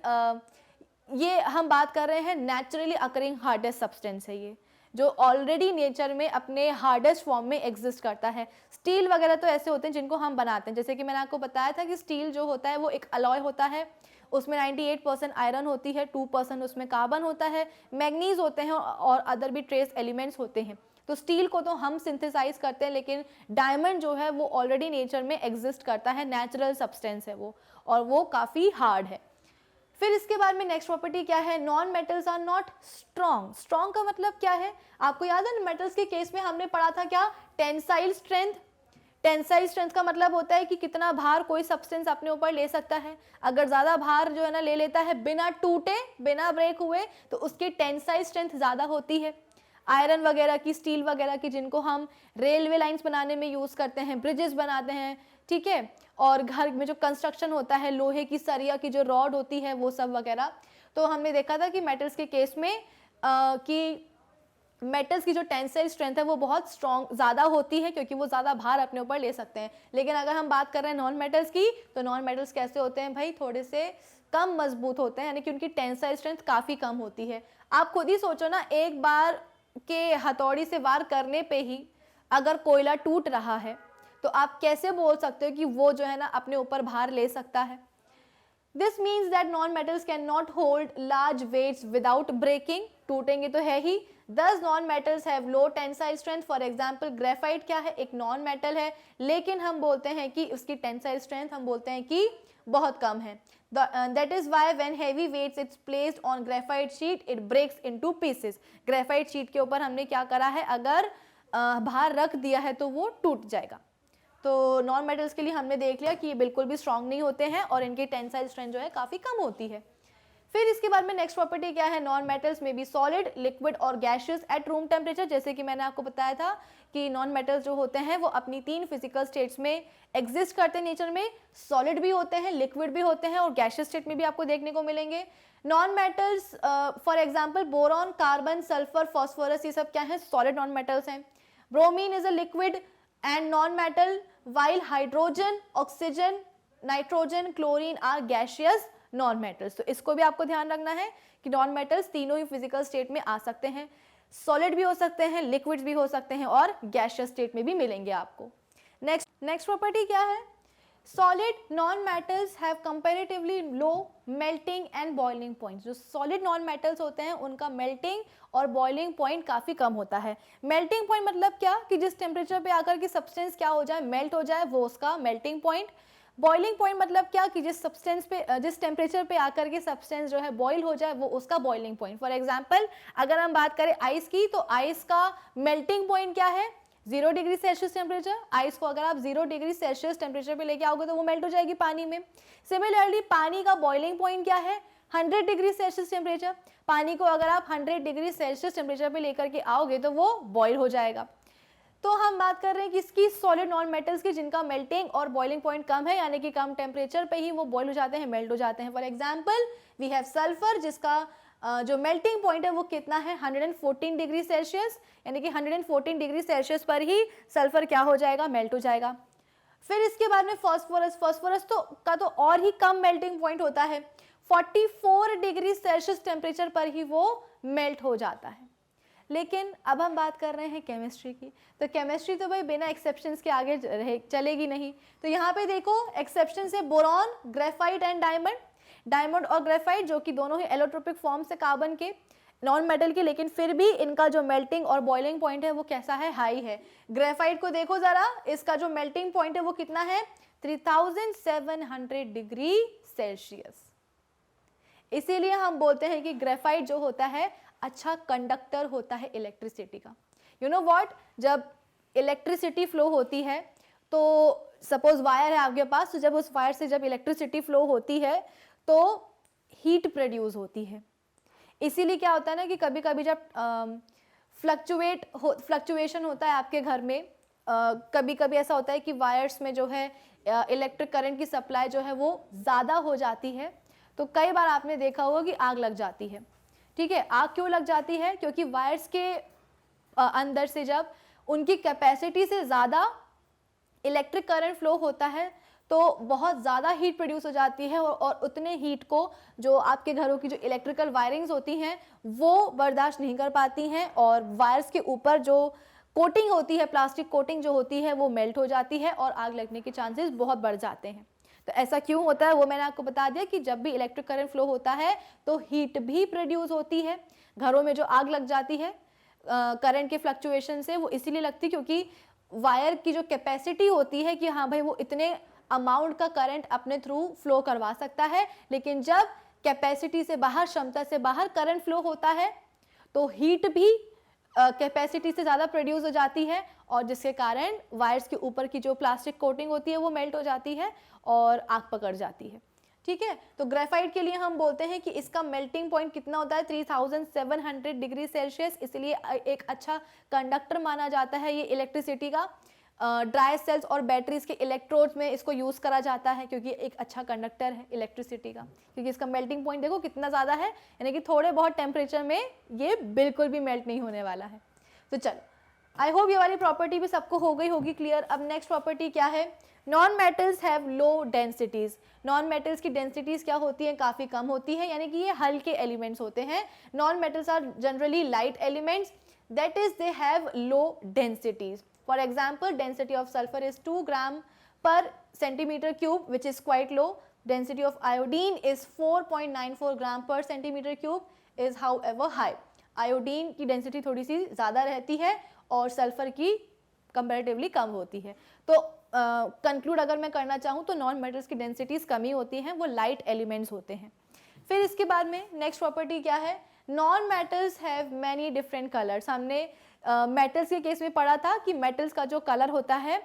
ये हम बात कर रहे हैं नेचुरली अकरिंग हार्डेस्ट सब्सटेंस है ये, जो ऑलरेडी नेचर में अपने हार्डेस्ट फॉर्म में एग्जिस्ट करता है। स्टील वगैरह तो ऐसे होते हैं जिनको हम बनाते हैं, जैसे कि मैंने आपको बताया था कि स्टील जो होता है वो एक अलॉय होता है, उसमें 98% आयरन होती है, 2% उसमें कार्बन होता है, मैग्नीज होते हैं और अदर भी ट्रेस एलिमेंट्स होते हैं। तो स्टील को तो हम सिंथेसाइज करते हैं, लेकिन डायमंड जो है वो ऑलरेडी नेचर में एग्जिस्ट करता है, नेचुरल सब्सटेंस है वो, और वो काफ़ी हार्ड है। फिर इसके बाद में नेक्स्ट प्रॉपर्टी क्या है, non metals are not strong. Strong का मतलब क्या है, आपको याद है मेटल्स के केस में हमने पढ़ा था क्या, टेंसाइल स्ट्रेंथ। टेंसाइल स्ट्रेंथ का मतलब होता है कि कितना भार कोई सब्सटेंस अपने ऊपर ले सकता है। अगर ज़्यादा भार जो है ना ले लेता है बिना टूटे, बिना ब्रेक हुए, तो उसकी टेंसाइल स्ट्रेंथ ज़्यादा होती है। आयरन वगैरह की, स्टील वगैरह की, जिनको हम रेलवे लाइंस बनाने में यूज़ करते हैं, ब्रिजेस बनाते हैं, ठीक है, और घर में जो कंस्ट्रक्शन होता है, लोहे की सरिया की जो रॉड होती है वो सब वगैरह, तो हमने देखा था कि मेटल्स के केस में कि मेटल्स की जो टेंसाइल स्ट्रेंथ है वो बहुत स्ट्रॉन्ग ज़्यादा होती है, क्योंकि वो ज़्यादा भार अपने ऊपर ले सकते हैं। लेकिन अगर हम बात कर रहे हैं नॉन मेटल्स की, तो नॉन मेटल्स कैसे होते हैं भाई, थोड़े से कम मजबूत होते हैं, यानी कि उनकी टेंसाइल स्ट्रेंथ काफ़ी कम होती है। आप खुद ही सोचो ना, एक बार के हथौड़ी से वार करने पे ही अगर कोयला टूट रहा है, तो आप कैसे बोल सकते हो कि वो जो है ना अपने ऊपर भार ले सकता है। This means that non metals can not hold large weights without breaking, टूटेंगे तो है ही। Thus non metals have low tensile strength. For example graphite क्या है, एक नॉन मेटल है, लेकिन हम बोलते हैं कि उसकी टेंसाइल स्ट्रेंथ हम बोलते हैं कि बहुत कम है। That is why when heavy weights it's placed on graphite sheet it breaks into pieces। Graphite sheet के ऊपर हमने क्या करा है, अगर भार रख दिया है तो वो टूट जाएगा। तो नॉन मेटल्स के लिए हमने देख लिया कि ये बिल्कुल भी स्ट्रांग नहीं होते हैं और इनकी टेंसाइल स्ट्रेंथ जो है काफ़ी कम होती है। फिर इसके बाद में नेक्स्ट प्रॉपर्टी क्या है, नॉन मेटल्स में बी सॉलिड, लिक्विड और गैशियस एट रूम टेम्परेचर। जैसे कि मैंने आपको बताया था कि नॉन मेटल्स जो होते हैं वो अपनी 3 फिजिकल स्टेट्स में एग्जिस्ट करते हैं नेचर में, सॉलिड भी होते हैं, लिक्विड भी होते हैं और गैशियस स्टेट में भी आपको देखने को मिलेंगे। Non metals for example boron, carbon, sulphur, phosphorus, ये सब क्या है, सॉलिड नॉन मेटल्स हैं। Bromine is a liquid and non metal, while hydrogen, oxygen, nitrogen, chlorine are gaseous non metals. तो इसको भी आपको ध्यान रखना है कि नॉन मेटल्स तीनों ही फिजिकल स्टेट में आ सकते हैं, सॉलिड भी हो सकते हैं, लिक्विड्स भी हो सकते हैं और गैशियस स्टेट में भी मिलेंगे आपको। नेक्स्ट प्रॉपर्टी क्या है, solid non metals have comparatively low melting and boiling point. जो सॉलिड नॉन मेटल्स होते हैं उनका मेल्टिंग और बॉइलिंग पॉइंट काफ़ी कम होता है। मेल्टिंग पॉइंट मतलब क्या, कि जिस टेम्परेचर पे आकर के सब्सटेंस क्या हो जाए, मेल्ट हो जाए, वो उसका मेल्टिंग पॉइंट। बॉइलिंग पॉइंट मतलब क्या, कि जिस टेम्परेचर पे आकर के सब्सटेंस जो है बॉइल हो जाए, वो उसका बॉइलिंग पॉइंट। फॉर एग्जाम्पल अगर हम बात करें आइस की, तो आइस का मेल्टिंग पॉइंट क्या है, 0 डिग्री सेल्सियस टेम्परेचर। आइस को अगर आप 0 डिग्री सेल्सियस टेम्परेचर पे लेके आओगे तो वो मेल्ट हो जाएगी पानी में। सिमिलरली पानी का बॉइलिंग पॉइंट क्या है, 100 डिग्री सेल्सियस टेम्परेचर। पानी को अगर आप 100 डिग्री सेल्सियस टेम्परेचर पे लेकर के आओगे तो वो बॉयल हो जाएगा। तो हम बात कर रहे हैं किसकी, सॉलिड नॉन मेटल्स की, जिनका मेल्टिंग और बॉइलिंग पॉइंट कम है, यानी कि कम टेम्परेचर पे ही वो बॉयल हो जाते हैं, मेल्ट हो जाते हैं। For example we have sulphur, जिसका जो मेल्टिंग पॉइंट है वो कितना है 114 डिग्री सेल्सियस, यानी कि 114 डिग्री सेल्सियस पर ही सल्फर क्या हो जाएगा, मेल्ट हो जाएगा। फिर इसके बाद में फास्फोरस, फास्फोरस तो और ही कम मेल्टिंग पॉइंट होता है, 44 डिग्री सेल्सियस टेम्परेचर पर ही वो मेल्ट हो जाता है। लेकिन अब हम बात कर रहे हैं केमिस्ट्री की, तो केमिस्ट्री तो भाई बिना एक्सेप्शंस के आगे चलेगी नहीं। तो यहाँ पे देखो एक्सेप्शन है boron, graphite and diamond. Diamond और ग्रेफाइट जो कि दोनों ही एलोट्रोपिक फॉर्म से कार्बन के, नॉन मेटल के, लेकिन फिर भी इनका जो मेल्टिंग और बॉइलिंग पॉइंट है वो कैसा है, हाई है। ग्रेफाइट को देखो जरा, इसका जो मेल्टिंग पॉइंट है वो कितना है 3700 डिग्री सेल्सियस। इसीलिए हम बोलते हैं कि ग्रेफाइट जो होता है अच्छा कंडक्टर होता है इलेक्ट्रिसिटी का। यू नो व्हाट, जब इलेक्ट्रिसिटी फ्लो होती है तो सपोज वायर है आपके पास, तो जब उस वायर से जब इलेक्ट्रिसिटी फ्लो होती है तो हीट प्रोड्यूस होती है। इसीलिए क्या होता है ना कि कभी कभी जब फ्लक्चुएशन होता है आपके घर में, कभी कभी ऐसा होता है कि वायर्स में जो है इलेक्ट्रिक करंट की सप्लाई जो है वो ज़्यादा हो जाती है, तो कई बार आपने देखा होगा कि आग लग जाती है। ठीक है, आग क्यों लग जाती है, क्योंकि वायर्स के अंदर से जब उनकी कैपेसिटी से ज़्यादा इलेक्ट्रिक करंट फ्लो होता है तो बहुत ज़्यादा हीट प्रोड्यूस हो जाती है, और उतने हीट को जो आपके घरों की जो इलेक्ट्रिकल वायरिंग्स होती हैं वो बर्दाश्त नहीं कर पाती हैं, और वायर्स के ऊपर जो कोटिंग होती है, प्लास्टिक कोटिंग जो होती है वो मेल्ट हो जाती है और आग लगने के चांसेस बहुत बढ़ जाते हैं। तो ऐसा क्यों होता है वो मैंने आपको बता दिया कि जब भी इलेक्ट्रिक करंट फ्लो होता है तो हीट भी प्रोड्यूस होती है। घरों में जो आग लग जाती है करंट के फ्लक्चुएशन से, वो इसीलिए लगती क्योंकि वायर की जो कैपेसिटी होती है कि हाँ भाई वो इतने अमाउंट का करंट अपने थ्रू फ्लो करवा सकता है, लेकिन जब कैपेसिटी से बाहर, क्षमता से बाहर करंट फ्लो होता है तो हीट भी कैपेसिटी से ज़्यादा प्रोड्यूस हो जाती है, और जिसके कारण वायर्स के ऊपर की जो प्लास्टिक कोटिंग होती है वो मेल्ट हो जाती है और आग पकड़ जाती है। ठीक है, तो ग्रेफाइट के लिए हम बोलते हैं कि इसका मेल्टिंग पॉइंट कितना होता है 3700 डिग्री सेल्सियस, इसलिए एक अच्छा कंडक्टर माना जाता है ये इलेक्ट्रिसिटी का। ड्राई सेल्स और बैटरीज के इलेक्ट्रोड्स में इसको यूज़ करा जाता है क्योंकि एक अच्छा कंडक्टर है इलेक्ट्रिसिटी का, क्योंकि इसका मेल्टिंग पॉइंट देखो कितना ज़्यादा है, यानी कि थोड़े बहुत टेम्परेचर में ये बिल्कुल भी मेल्ट नहीं होने वाला है। तो चलो, आई होप ये वाली प्रॉपर्टी भी सबको हो गई होगी क्लियर। अब नेक्स्ट प्रॉपर्टी क्या है, non metals have low densities. Non metals की डेंसिटीज क्या होती है, काफ़ी कम होती है, यानी कि ये हल्के एलिमेंट्स होते हैं। Non metals are generally light elements, that is they have low densities. For example, density of sulfur is 2 gram per centimeter cube, which is quite low. Density of iodine is 4.94 gram per centimeter cube, is however high. Iodine की density थोड़ी सी ज़्यादा रहती है और सल्फर की comparatively कम होती है। तो conclude अगर मैं करना चाहूँ तो नॉन मेटल्स की डेंसिटीज कमी होती हैं, वो लाइट एलिमेंट्स होते हैं। फिर इसके बाद में नेक्स्ट प्रॉपर्टी क्या है, non metals have many different colours. हमने मेटल्स के केस में पढ़ा था कि मेटल्स का जो कलर होता है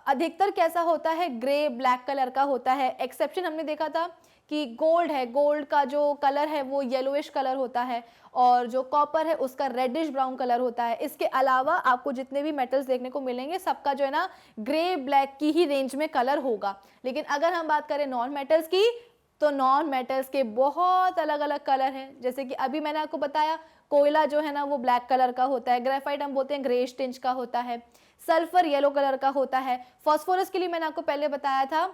अधिकतर कैसा होता है, ग्रे ब्लैक कलर का होता है। एक्सेप्शन हमने देखा था कि गोल्ड है, गोल्ड का जो कलर है वो येलोइश कलर होता है, और जो कॉपर है उसका रेडिश ब्राउन कलर होता है। इसके अलावा आपको जितने भी मेटल्स देखने को मिलेंगे सबका जो है ना ग्रे ब्लैक की ही रेंज में कलर होगा। लेकिन अगर हम बात करें नॉन मेटल्स की तो नॉन मेटल्स के बहुत अलग अलग कलर हैं। जैसे कि अभी मैंने आपको बताया कोयला जो है ना वो ब्लैक कलर का होता है, ग्रेफाइट हम बोलते हैं ग्रेइश टिंच का होता है, सल्फर येलो कलर का होता है। फॉस्फोरस के लिए मैंने आपको पहले बताया था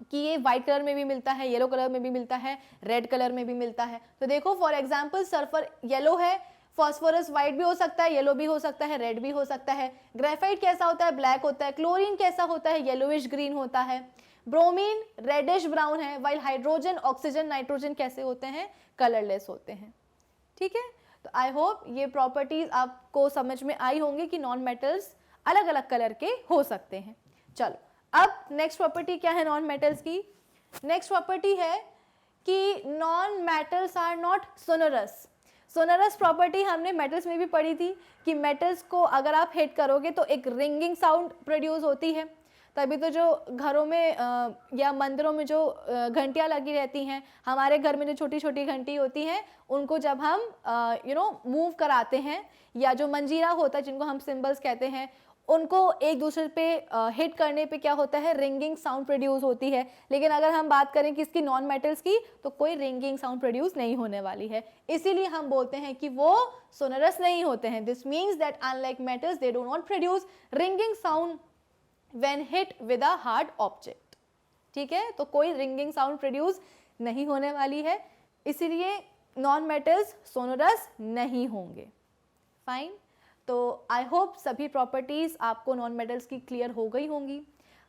कि ये वाइट कलर में भी मिलता है, येलो कलर में भी मिलता है, रेड कलर में भी मिलता है। तो देखो फॉर एग्जाम्पल सल्फर येलो है, फॉस्फोरस वाइट भी हो सकता है, येलो भी हो सकता है, रेड भी हो सकता है। ग्रेफाइट कैसा होता है, ब्लैक होता है। क्लोरीन कैसा होता है, येलोइश ग्रीन होता है। ब्रोमीन रेडिश ब्राउन है, वाइल हाइड्रोजन ऑक्सीजन नाइट्रोजन कैसे होते हैं, कलरलेस होते हैं। ठीक है, तो आई होप ये प्रॉपर्टीज आपको समझ में आई होंगी कि नॉन मेटल्स अलग अलग कलर के हो सकते हैं। चलो अब नेक्स्ट प्रॉपर्टी क्या है नॉन मेटल्स की, नेक्स्ट प्रॉपर्टी है कि non metals are not sonorous. Sonorous property हमने मेटल्स में भी पढ़ी थी कि मेटल्स को अगर आप हिट करोगे तो एक रिंगिंग साउंड प्रोड्यूस होती है। तभी तो जो घरों में या मंदिरों में जो घंटियाँ लगी रहती हैं, हमारे घर में जो छोटी छोटी घंटी होती हैं उनको जब हम मूव कराते हैं, या जो मंजीरा होता है जिनको हम सिंबल्स कहते हैं उनको एक दूसरे पे हिट करने पे क्या होता है, रिंगिंग साउंड प्रोड्यूस होती है। लेकिन अगर हम बात करें किसकी, नॉन मेटल्स की, तो कोई रिंगिंग साउंड प्रोड्यूस नहीं होने वाली है। इसीलिए हम बोलते हैं कि वो सोनरस नहीं होते हैं। This means that unlike metals they do not produce ringing sound when hit with a hard object. ठीक है, तो कोई रिंगिंग साउंड प्रोड्यूस नहीं होने वाली है, इसीलिए नॉन मेटल्स सोनोरस नहीं होंगे। फाइन, तो आई होप सभी प्रॉपर्टीज़ आपको नॉन मेटल्स की क्लियर हो गई होंगी।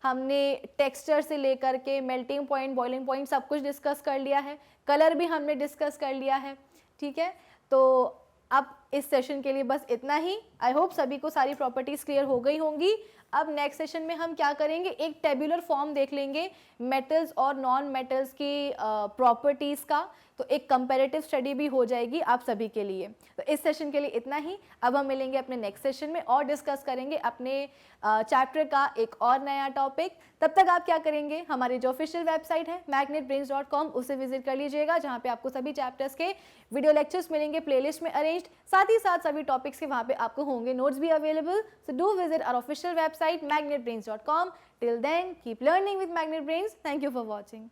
हमने टेक्सचर से लेकर के मेल्टिंग पॉइंट, बॉइलिंग पॉइंट सब कुछ डिस्कस कर लिया है, कलर भी हमने डिस्कस कर लिया है। ठीक है, तो अब इस सेशन के लिए बस इतना ही। आई होप सभी को सारी प्रॉपर्टीज़ क्लियर हो गई होंगी। अब नेक्स्ट सेशन में हम क्या करेंगे, एक टेबुलर फॉर्म देख लेंगे मेटल्स और नॉन मेटल्स की प्रॉपर्टीज़ का, तो एक कंपैरेटिव स्टडी भी हो जाएगी आप सभी के लिए। तो इस सेशन के लिए इतना ही। अब हम मिलेंगे अपने नेक्स्ट सेशन में और डिस्कस करेंगे अपने चैप्टर का एक और नया टॉपिक। तब तक आप क्या करेंगे, हमारी जो ऑफिशियल वेबसाइट है magnetbrains.com उसे विजिट कर लीजिएगा, जहाँ पे आपको सभी चैप्टर्स के वीडियो लेक्चर्स मिलेंगे प्लेलिस्ट में अरेंज्ड। साथ ही साथ सभी टॉपिक्स के वहाँ पे आपको होंगे नोट्स भी available. So do visit our official website magnetbrains.com. Till then, keep learning with Magnet Brains. Thank you for watching.